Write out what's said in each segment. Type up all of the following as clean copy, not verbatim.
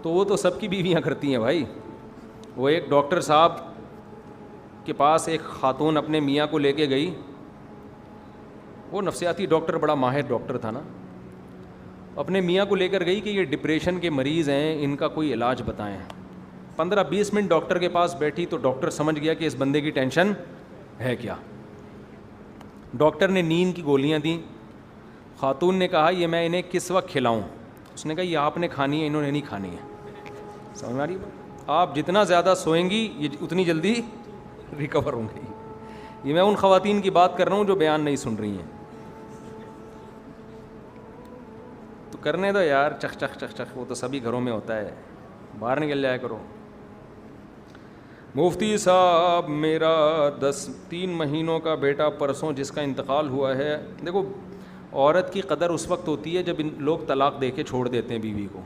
تو وہ تو سب کی بیویاں کرتی ہیں بھائی. وہ ایک ڈاکٹر صاحب کے پاس ایک خاتون اپنے میاں کو لے کے گئی. وہ نفسیاتی ڈاکٹر بڑا ماہر ڈاکٹر تھا نا. اپنے میاں کو لے کر گئی کہ یہ ڈپریشن کے مریض ہیں, ان کا کوئی علاج بتائیں. 15-20 منٹ ڈاکٹر کے پاس بیٹھی تو ڈاکٹر سمجھ گیا کہ اس بندے کی ٹینشن ہے کیا. ڈاکٹر نے نیند کی گولیاں دیں. خاتون نے کہا یہ میں انہیں کس وقت کھلاؤں؟ اس نے کہا یہ آپ نے کھانی ہے, انہوں نے نہیں کھانی ہے. سمجھ میں آ رہی ہے؟ آپ جتنا زیادہ سوئیں گی یہ اتنی جلدی ریکور ہوں گی. یہ میں ان خواتین کی بات کر رہا ہوں جو بیان نہیں سن رہی ہیں. تو کرنے دو یار, چخ چخ چخ چخ, وہ تو سبھی گھروں میں ہوتا ہے, باہر نکل جایا کرو. مفتی صاحب میرا 3 مہینوں کا بیٹا پرسوں جس کا انتقال ہوا ہے. دیکھو عورت کی قدر اس وقت ہوتی ہے جب لوگ طلاق دے کے چھوڑ دیتے ہیں بیوی کو,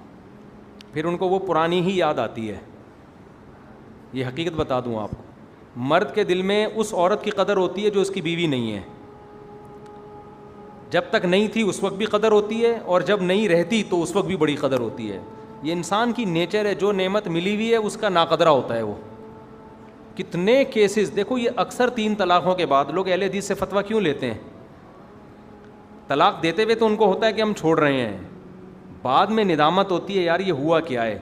پھر ان کو وہ پرانی ہی یاد آتی ہے. یہ حقیقت بتا دوں آپ کو, مرد کے دل میں اس عورت کی قدر ہوتی ہے جو اس کی بیوی نہیں ہے. جب تک نہیں تھی اس وقت بھی قدر ہوتی ہے, اور جب نہیں رہتی تو اس وقت بھی بڑی قدر ہوتی ہے. یہ انسان کی نیچر ہے, جو نعمت ملی ہوئی ہے اس کا ناقدرہ ہوتا ہے وہ. کتنے کیسز دیکھو, یہ اکثر 3 طلاقوں کے بعد لوگ اہل حدیث سے فتویٰ کیوں لیتے ہیں؟ طلاق دیتے ہوئے تو ان کو ہوتا ہے کہ ہم چھوڑ رہے ہیں, بعد میں ندامت ہوتی ہے یار یہ ہوا کیا ہے,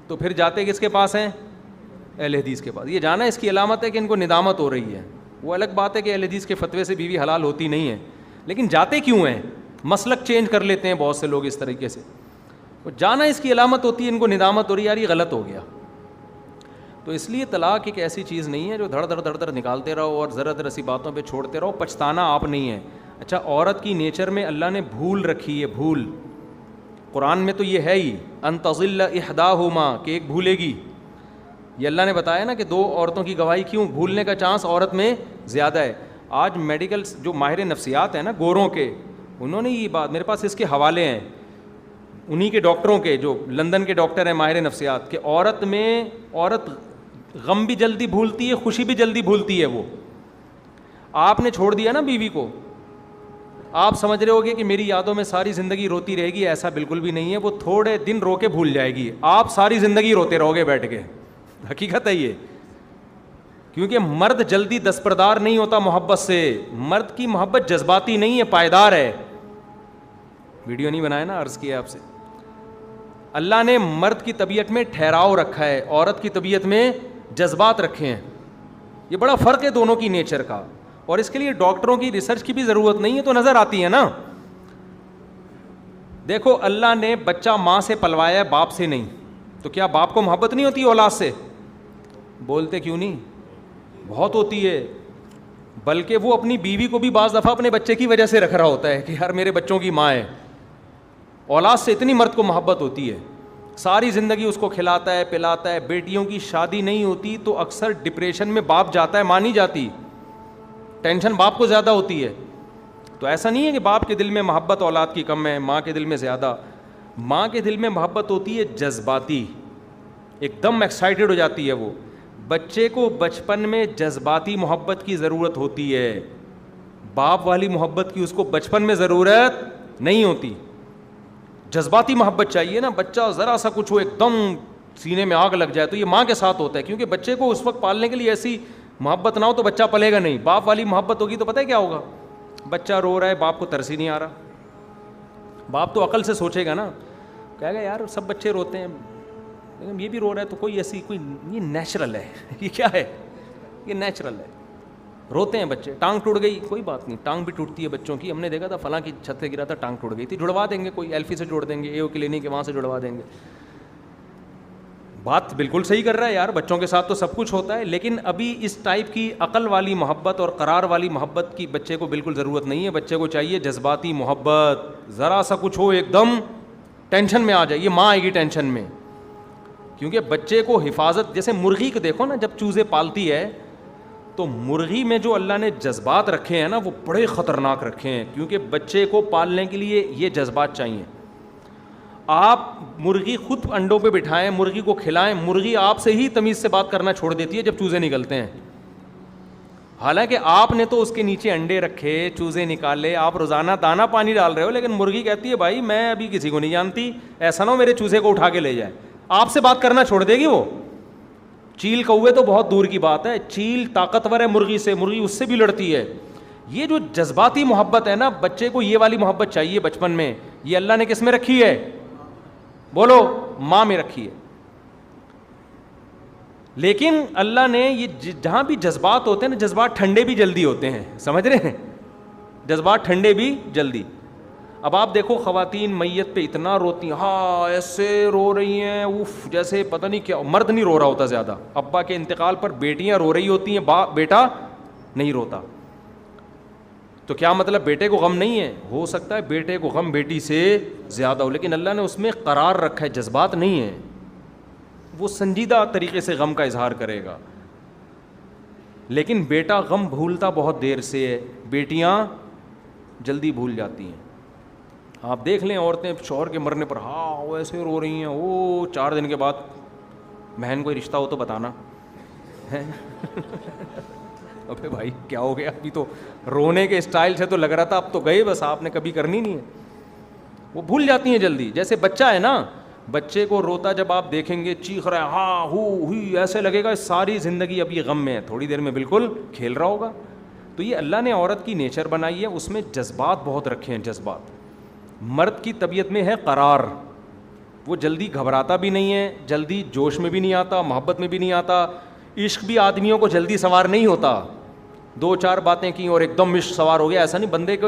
تو پھر جاتے کس کے پاس ہیں؟ اہل حدیث کے پاس. یہ جانا اس کی علامت ہے کہ ان کو ندامت ہو رہی ہے. وہ الگ بات ہے کہ اہل حدیث کے فتوے سے بیوی حلال ہوتی نہیں ہے, لیکن جاتے کیوں ہیں؟ مسلک چینج کر لیتے ہیں بہت سے لوگ اس طریقے سے. وہ جانا اس کی علامت ہوتی ہے, ان کو ندامت ہو رہی ہے یار یہ غلط ہو گیا. تو اس لیے طلاق ایک ایسی چیز نہیں ہے جو دھڑ دھڑ دھڑ دھڑ نکالتے رہو اور ذرا ذرا سی باتوں پہ چھوڑتے رہو. پچھتانا آپ نہیں ہے. اچھا, عورت کی نیچر میں اللہ نے بھول رکھی ہے, بھول. قرآن میں تو یہ ہے ہی, ان تضل احداہما, کہ ایک بھولے گی. یہ اللہ نے بتایا نا کہ 2 عورتوں کی گواہی, کیوں بھولنے کا چانس عورت میں زیادہ ہے. آج میڈیکل جو ماہر نفسیات ہیں نا گوروں کے, انہوں نے یہ بات, میرے پاس اس کے حوالے ہیں انہی کے ڈاکٹروں کے, جو لندن کے ڈاکٹر ہیں ماہر نفسیات, کہ عورت غم بھی جلدی بھولتی ہے, خوشی بھی جلدی بھولتی ہے. وہ آپ نے چھوڑ دیا نا بیوی کو, آپ سمجھ رہے ہوگے کہ میری یادوں میں ساری زندگی روتی رہے گی, ایسا بالکل بھی نہیں ہے. وہ تھوڑے دن رو کے بھول جائے گی, آپ ساری زندگی روتے رہو گے بیٹھ کے. حقیقت ہے یہ, کیونکہ مرد جلدی دستبردار نہیں ہوتا محبت سے. مرد کی محبت جذباتی نہیں ہے, پائیدار ہے. ویڈیو نہیں بنایا نا, عرض کیا آپ سے. اللہ نے مرد کی طبیعت میں ٹھہراؤ رکھا ہے, عورت کی طبیعت میں جذبات رکھے ہیں. یہ بڑا فرق ہے دونوں کی نیچر کا, اور اس کے لیے ڈاکٹروں کی ریسرچ کی بھی ضرورت نہیں ہے, تو نظر آتی ہے نا. دیکھو اللہ نے بچہ ماں سے پلوایا ہے, باپ سے نہیں, تو کیا باپ کو محبت نہیں ہوتی اولاد سے؟ بولتے کیوں نہیں؟ بہت ہوتی ہے. بلکہ وہ اپنی بیوی کو بھی بعض دفعہ اپنے بچے کی وجہ سے رکھ رہا ہوتا ہے کہ یار میرے بچوں کی ماں ہے. اولاد سے اتنی مرد کو محبت ہوتی ہے, ساری زندگی اس کو کھلاتا ہے پلاتا ہے. بیٹیوں کی شادی نہیں ہوتی تو اکثر ڈپریشن میں باپ جاتا ہے, ماں نہیں جاتی. ٹینشن باپ کو زیادہ ہوتی ہے. تو ایسا نہیں ہے کہ باپ کے دل میں محبت اولاد کی کم ہے, ماں کے دل میں زیادہ. ماں کے دل میں محبت ہوتی ہے جذباتی, ایک دم ایکسائٹیڈ ہو جاتی ہے وہ. بچے کو بچپن میں جذباتی محبت کی ضرورت ہوتی ہے, باپ والی محبت کی اس کو بچپن میں ضرورت نہیں ہوتی. جذباتی محبت چاہیے نا. بچہ ذرا سا کچھ ہو ایک دم سینے میں آگ لگ جائے, تو یہ ماں کے ساتھ ہوتا ہے, کیونکہ بچے کو اس وقت پالنے کے لیے ایسی محبت نہ ہو تو بچہ پلے گا نہیں. باپ والی محبت ہوگی تو پتہ ہے کیا ہوگا؟ بچہ رو رہا ہے, باپ کو ترس ہی نہیں آ رہا. باپ تو عقل سے سوچے گا نا, کہے گا یار سب بچے روتے ہیں, لیکن یہ بھی رو رہا ہے تو کوئی ایسی کوئی, یہ نیچرل ہے. یہ کیا ہے؟ یہ نیچرل ہے. روتے ہیں بچے, ٹانگ ٹوٹ گئی, کوئی بات نہیں, ٹانگ بھی ٹوٹتی ہے بچوں کی. ہم نے دیکھا تھا فلاں کی چھت سے گرا تھا, ٹانگ ٹوٹ گئی تھی, جڑوا دیں گے, کوئی ایلفی سے جوڑ دیں گے, ایو کلینک کے وہاں سے جڑوا دیں گے. بات بالکل صحیح کر رہا ہے یار, بچوں کے ساتھ تو سب کچھ ہوتا ہے. لیکن ابھی اس ٹائپ کی عقل والی محبت اور قرار والی محبت کی بچے کو بالکل ضرورت نہیں ہے. بچے کو چاہیے جذباتی محبت. ذرا سا کچھ ہو ایک دم ٹینشن میں آ جائے, یہ ماں آئے گی ٹینشن میں. کیونکہ بچے کو حفاظت, جیسے مرغی کو دیکھو نا, جب چوزے پالتی ہے تو مرغی میں جو اللہ نے جذبات رکھے ہیں نا وہ بڑے خطرناک رکھے ہیں, کیونکہ بچے کو پالنے کے لیے یہ جذبات چاہیے. آپ مرغی خود انڈوں پہ بٹھائیں, مرغی کو کھلائیں, مرغی آپ سے ہی تمیز سے بات کرنا چھوڑ دیتی ہے جب چوزے نکلتے ہیں. حالانکہ آپ نے تو اس کے نیچے انڈے رکھے, چوزے نکالے, آپ روزانہ دانہ پانی ڈال رہے ہو, لیکن مرغی کہتی ہے بھائی میں ابھی کسی کو نہیں جانتی, ایسا نہ ہو میرے چوزے کو اٹھا کے لے جائے. آپ سے بات کرنا چھوڑ دے گی وہ. چیل کوے تو بہت دور کی بات ہے, چیل طاقتور ہے مرغی سے, مرغی اس سے بھی لڑتی ہے. یہ جو جذباتی محبت ہے نا, بچے کو یہ والی محبت چاہیے بچپن میں, یہ اللہ نے کس میں رکھی ہے؟ بولو, ماں میں رکھی ہے. لیکن اللہ نے یہ جہاں بھی جذبات ہوتے ہیں نا, جذبات ٹھنڈے بھی جلدی ہوتے ہیں, سمجھ رہے ہیں, جذبات ٹھنڈے بھی جلدی. اب آپ دیکھو خواتین میت پہ اتنا روتی ہیں, ہاں ایسے رو رہی ہیں اوف, جیسے پتہ نہیں کیا. مرد نہیں رو رہا ہوتا زیادہ, ابا کے انتقال پر بیٹیاں رو رہی ہوتی ہیں, بیٹا نہیں روتا. تو کیا مطلب بیٹے کو غم نہیں ہے؟ ہو سکتا ہے بیٹے کو غم بیٹی سے زیادہ ہو, لیکن اللہ نے اس میں قرار رکھا ہے, جذبات نہیں ہیں. وہ سنجیدہ طریقے سے غم کا اظہار کرے گا. لیکن بیٹا غم بھولتا بہت دیر سے ہے, بیٹیاں جلدی بھول جاتی ہیں. آپ دیکھ لیں عورتیں شوہر کے مرنے پر ہاں وہ ایسے رو رہی ہیں, وہ 4 دن کے بعد بہن کوئی رشتہ ہو تو بتانا. ابے بھائی کیا ہو گیا, ابھی تو رونے کے اسٹائل سے تو لگ رہا تھا اب تو گئے بس, آپ نے کبھی کرنی نہیں ہے. وہ بھول جاتی ہیں جلدی. جیسے بچہ ہے نا, بچے کو روتا جب آپ دیکھیں گے چیخ رہا ہے ہاں ہوئی, ایسے لگے گا ساری زندگی اب یہ غم میں ہے, تھوڑی دیر میں بالکل کھیل رہا ہوگا. تو یہ اللہ نے عورت کی نیچر بنائی ہے, اس میں جذبات بہت رکھے ہیں. جذبات مرد کی طبیعت میں ہے قرار, وہ جلدی گھبراتا بھی نہیں ہے, جلدی جوش میں بھی نہیں آتا, محبت میں بھی نہیں آتا. عشق بھی آدمیوں کو جلدی سوار نہیں ہوتا, 2-4 باتیں کی اور ایک دم عشق سوار ہو گیا, ایسا نہیں. بندے کو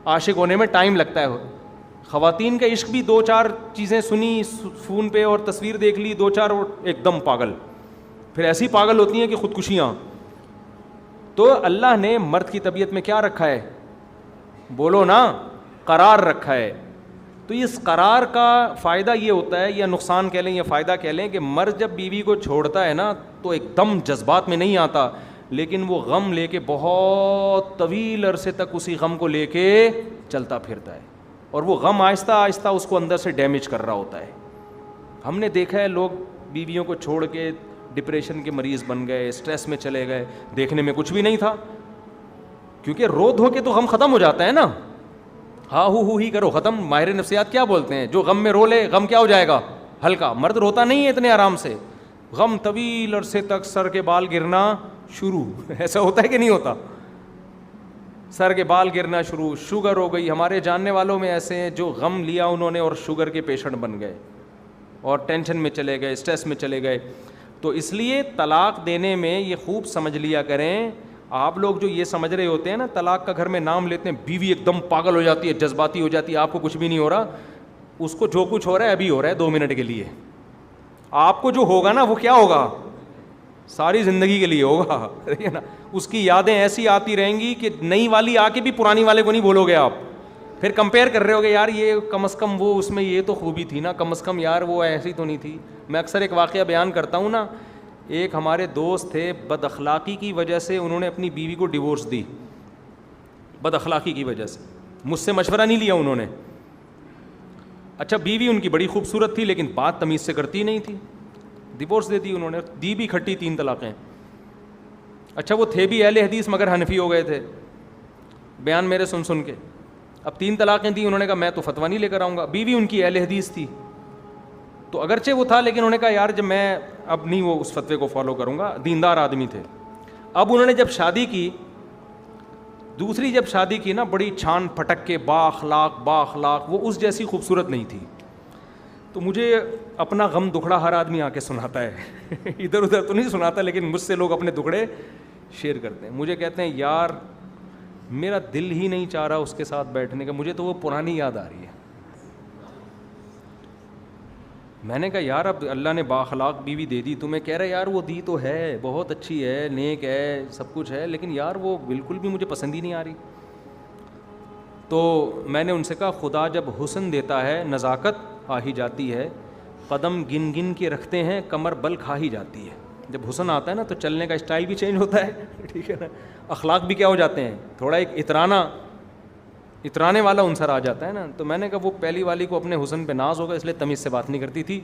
عاشق ہونے میں ٹائم لگتا ہے. خواتین کا عشق بھی 2-4 چیزیں سنی فون پہ اور تصویر دیکھ لی 2-4 اور ایک دم پاگل, پھر ایسی پاگل ہوتی ہیں کہ خودکشیاں. تو اللہ نے مرد کی طبیعت میں کیا رکھا ہے؟ بولو نا, قرار رکھا ہے. تو اس قرار کا فائدہ یہ ہوتا ہے, یا نقصان کہہ لیں یا فائدہ کہہ لیں, کہ مرد جب بیوی کو چھوڑتا ہے نا تو ایک دم جذبات میں نہیں آتا, لیکن وہ غم لے کے بہت طویل عرصے تک اسی غم کو لے کے چلتا پھرتا ہے, اور وہ غم آہستہ آہستہ اس کو اندر سے ڈیمیج کر رہا ہوتا ہے. ہم نے دیکھا ہے لوگ بیویوں کو چھوڑ کے ڈپریشن کے مریض بن گئے, اسٹریس میں چلے گئے, دیکھنے میں کچھ بھی نہیں تھا, کیونکہ رو دھو کے تو غم ختم ہو جاتا ہے نا. ہاں ہو ہی کرو ختم. ماہر نفسیات کیا بولتے ہیں, جو غم میں رو لے غم کیا ہو جائے گا؟ ہلکا. مرد روتا نہیں ہے اتنے آرام سے, غم طویل عرصے تک سر کے بال گرنا شروع. ایسا ہوتا ہے کہ نہیں ہوتا؟ سر کے بال گرنا شروع, شوگر ہو گئی. ہمارے جاننے والوں میں ایسے ہیں جو غم لیا انہوں نے اور شوگر کے پیشنٹ بن گئے اور ٹینشن میں چلے گئے, اسٹریس میں چلے گئے. تو اس لیے طلاق دینے میں یہ خوب سمجھ لیا کریں. آپ لوگ جو یہ سمجھ رہے ہوتے ہیں نا, طلاق کا گھر میں نام لیتے ہیں, بیوی ایک دم پاگل ہو جاتی ہے, جذباتی ہو جاتی ہے, آپ کو کچھ بھی نہیں ہو رہا. اس کو جو کچھ ہو رہا ہے ابھی ہو رہا ہے 2 منٹ کے لیے. آپ کو جو ہوگا نا وہ کیا ہوگا؟ ساری زندگی کے لیے ہوگا, ٹھیک ہے نا. اس کی یادیں ایسی آتی رہیں گی کہ نئی والی آ کے بھی پرانی والے کو نہیں بولو گے آپ. پھر کمپیئر کر رہے ہو گے, یار یہ کم از کم وہ اس میں یہ تو خوبی تھی نا, کم از کم یار وہ ایسی تو نہیں تھی. میں اکثر ایک واقعہ بیان کرتا ہوں نا, ایک ہمارے دوست تھے, بد اخلاقی کی وجہ سے انہوں نے اپنی بیوی کو ڈیورس دی, بد اخلاقی کی وجہ سے. مجھ سے مشورہ نہیں لیا انہوں نے. اچھا بیوی ان کی بڑی خوبصورت تھی لیکن بات تمیز سے کرتی نہیں تھی, ڈیورس دے دی انہوں نے, دی بھی کھٹی 3 طلاقیں. اچھا وہ تھے بھی اہل حدیث مگر حنفی ہو گئے تھے, بیان میرے سن کے. اب 3 طلاقیں دی, انہوں نے کہا میں تو فتویٰ نہیں لے کر آؤں گا. بیوی ان کی اہل حدیث تھی, تو اگرچہ وہ تھا لیکن انہوں نے کہا یار جب میں اب نہیں وہ اس فتوے کو فالو کروں گا. دیندار آدمی تھے. اب انہوں نے جب شادی کی, دوسری جب شادی کی نا, بڑی چھان پھٹک کے با اخلاق, وہ اس جیسی خوبصورت نہیں تھی. تو مجھے اپنا غم دکھڑا ہر آدمی آ کے سناتا ہے, ادھر ادھر تو نہیں سناتا لیکن مجھ سے لوگ اپنے دکھڑے شیئر کرتے ہیں. مجھے کہتے ہیں یار میرا دل ہی نہیں چاہ رہا اس کے ساتھ بیٹھنے کا, مجھے تو وہ پرانی یاد آ رہی ہے. میں نے کہا یار اب اللہ نے بااخلاق بیوی دے دی, تمہیں کہہ رہا یار وہ دی تو ہے, بہت اچھی ہے, نیک ہے, سب کچھ ہے, لیکن یار وہ بالکل بھی مجھے پسند ہی نہیں آ رہی. تو میں نے ان سے کہا خدا جب حسن دیتا ہے نزاکت آ ہی جاتی ہے, قدم گن گن کے رکھتے ہیں کمر بل کھا ہی جاتی ہے. جب حسن آتا ہے نا تو چلنے کا اسٹائل بھی چینج ہوتا ہے, ٹھیک ہے نا, اخلاق بھی کیا ہو جاتے ہیں, تھوڑا ایک اترانے والا عنصر آ جاتا ہے نا. تو میں نے کہا وہ پہلی والی کو اپنے حسن پہ ناز ہوگا اس لیے تمیز سے بات نہیں کرتی تھی.